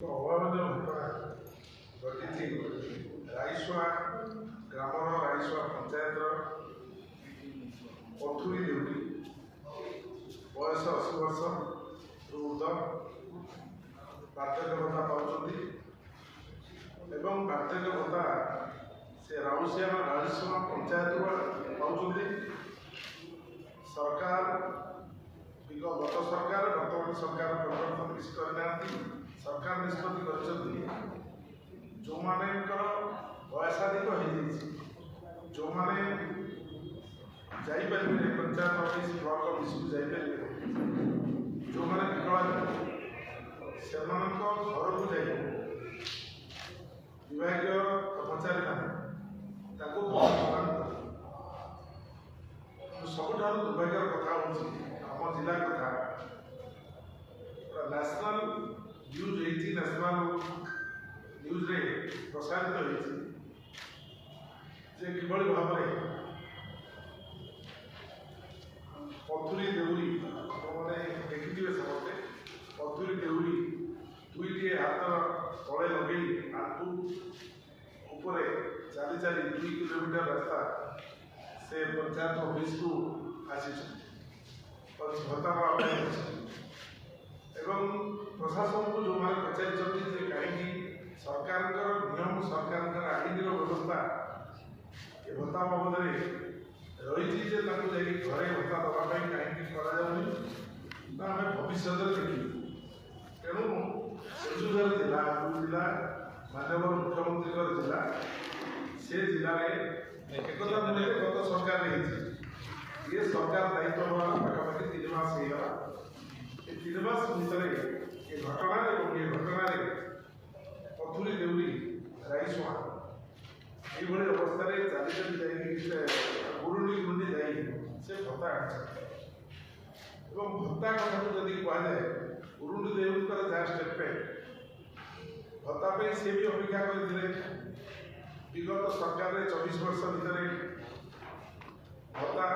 ଅଭାବନୀୟ ଘଟଣା ଘଟିଛି ରାଇସୁଆ ଗ୍ରାମର ରାଇସୁଆ ପଞ୍ଚାୟତର ପଥୁରୀ ଦେଉଟି ବୟସ 80 ବର୍ଷରୁ ଉର୍ଦ୍ଧ୍ୱ ବାର୍ଦ୍ଧକ୍ୟ ଭତ୍ତା ପାଉଛନ୍ତି ଏବଂ ବାର୍ଦ୍ଧକ୍ୟ ଭତ୍ତା ସେ ରାଇସୁଆ ପଞ୍ଚାୟତରୁ ପାଉଛନ୍ତି। ସରକାର ଗତ ସରକାର ବର୍ତ୍ତମାନ ସରକାର ପରିବର୍ତ୍ତନ କିଛି କରିନାହାନ୍ତି। सरकार निष्पत्ति जो मानेकर वयसाधिक हो जो माने जाइपारे पंचायत ऑफिस ब्लॉक ऑफिस को जाइपारे जो माने विकलांग से घर को जाए विभाग कर्मचारी सबुठ दुर्भाग्यर कथा आम जिला कथा नेशनल न्यूज नेशनल न्यूज रे प्रसारित होती कि भाव में पथुरी देउरी मैंने देखिए समस्ते पथुरी देउरी दुईटे हाथ तले लगे आंटू उपरे चली चली 2 किलोमीटर रास्ता से पंचायत ऑफिस को आसी भत्ता एवं प्रशासन को जो मैंने पचारि कहीं सरकार नियम सरकार आईन व्यवस्था ये भत्ता बाबद रही घरे भत्ता दवाई कहीं आम भविष्य देखी तेणु केन्दुझर जिला जिला माननीय मुख्यमंत्री जिला से जिले में एकता दिल्ली गत सरकार ये सरकार दायित्व पाखापाखि 3 मास होगा 3 मास भितर ये घटना पथुरी देउरी राइसुआ ये अवस्था चली गुरुंडी गुरुंडी से भत्ता भत्ता कथा को जब कहुए गुरुंडी देउरी जहाँ स्टेटमेंट भत्ता से भी अपेक्षा करते विगत सरकार 24 वर्ष भितर भत्ता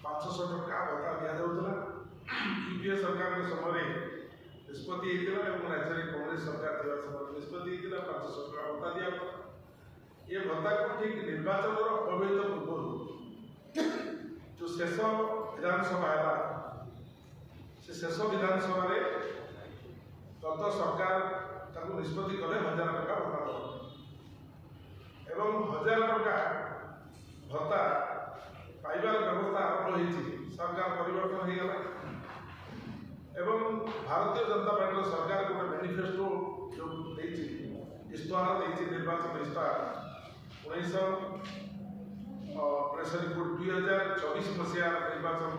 500 टका भत्ता दि जाऊला। यूपीए सरकार समय निष्पत्ति राज्य में कांग्रेस सरकार समय निष्पत्ति 500 टका भत्ता दि ये भत्ता को ठीक निर्वाचन अव्यवहित पूर्व जो शेष विधानसभा है से शेष विधानसभा गत सरकार निष्पत्ति कले 1000 टका भत्ता एवं 1000 टका भत्ता पाइबार व्यवस्था आरंभ होती सरकार परिवर्तन हो गला एवं भारतीय जनता पार्टी सरकार गोटे मैनिफेस्टो जो इश्तहार निर्वाचन इश्तहार 19 रिपोर्ट 2024 मसीहा निर्वाचन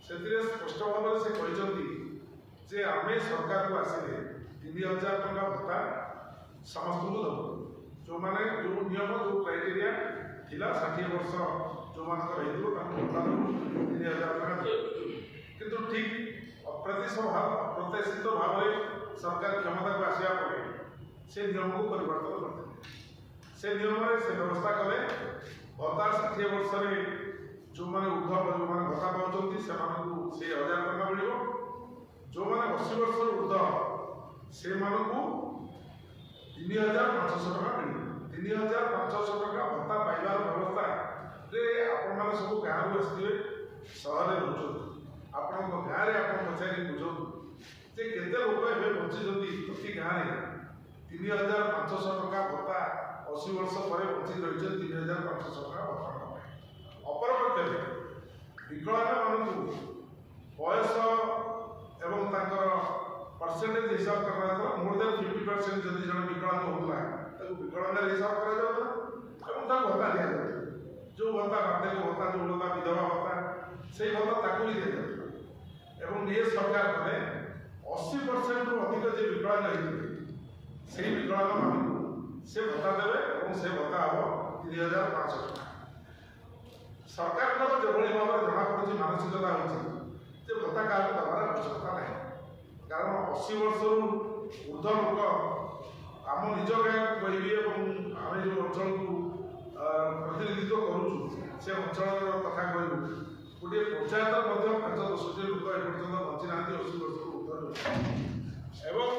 से स्पष्ट भाव से कहते आम सरकार को आसिले 3000 टका भत्ता समस्त को दबू जो मैंने जो नियम जो क्राइटेरिया थिला 60 वर्ष जो भत्ता 3000 टका किंतु ठीक अप्रत्याशित भाव में सरकार क्षमता को आसवा पर से नियम को परिवर्तन करते से नियम से व्यवस्था कले भत्ता 60 वर्ष जो मैंने ऊर्ध्व जो मैंने भत्ता पाँच से 1000 टका मिल जो मैंने 80 वर्ष ऊर्ध्व से 3500 टका मिले 3500 टका भत्ता पाइबार व्यवस्था आपण सब गाँव आसवे सहर रोच आपण गाँव में आप पचारि बुझाऊ जे केते लोक ए बची प्रति गाँव में 3500 टका भत्ता 80 वर्ष पर बची रही 3500 टका भत्ता अपरपक्ष विकलांग मान बयस एवं परसेंटेज हिसाब कर मोर देन 50% जब जन विकलांग होता विकलांग हिसाब कर भत्ता दि जाता जो भत्ता बार्धक्य भत्ता जो भत्ता विधवा भत्ता से भत्ता भी दि जाता ये सरकार कले 80% रु अधिक जो विकलांग होते से विकलांग मान से भत्ता देवे से भत्ता हम 3500 टका सरकार जो भाव में जना पड़ी मानसिकता हो भत्ता क्या दबार आवश्यकता ना कारण 80 वर्ष ऊर्ध्व लोक आम निज गाँव कहि आम जो अंचल को प्रतिनिधित्व करुचु से अंचल कथा कहूँ गोटे पंचायत 5-10 लोक एपर्तंत बची ना 80 वर्ष ऊर्ध्व एवं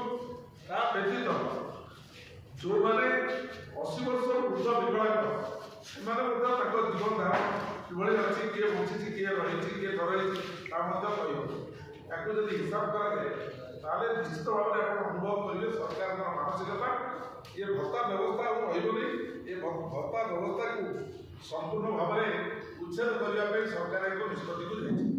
କିଭଳି ଅଛି, କିଏ ବଞ୍ଚିଛି, କିଏ ରହିଛି, କିଏ ଧରେଇଛି, ତା ମଧ୍ୟ କହିବ। ତାକୁ ଯଦି ହିସାବ କରାଯାଏ ତାହେଲେ ନିଶ୍ଚିତ ଭାବରେ ଆପଣ ଅନୁଭବ କରିବେ ସରକାରଙ୍କର ମାନସିକତା ଏ ଭତ୍ତା ବ୍ୟବସ୍ଥା ଆଉ ରହିବନି। ଏ ଭତ୍ତା ବ୍ୟବସ୍ଥାକୁ ସମ୍ପୂର୍ଣ୍ଣ ଭାବରେ ଉଚ୍ଛେଦ କରିବା ପାଇଁ ସରକାର ଏକ ନିଷ୍ପତ୍ତିକୁ ନେଇଛି।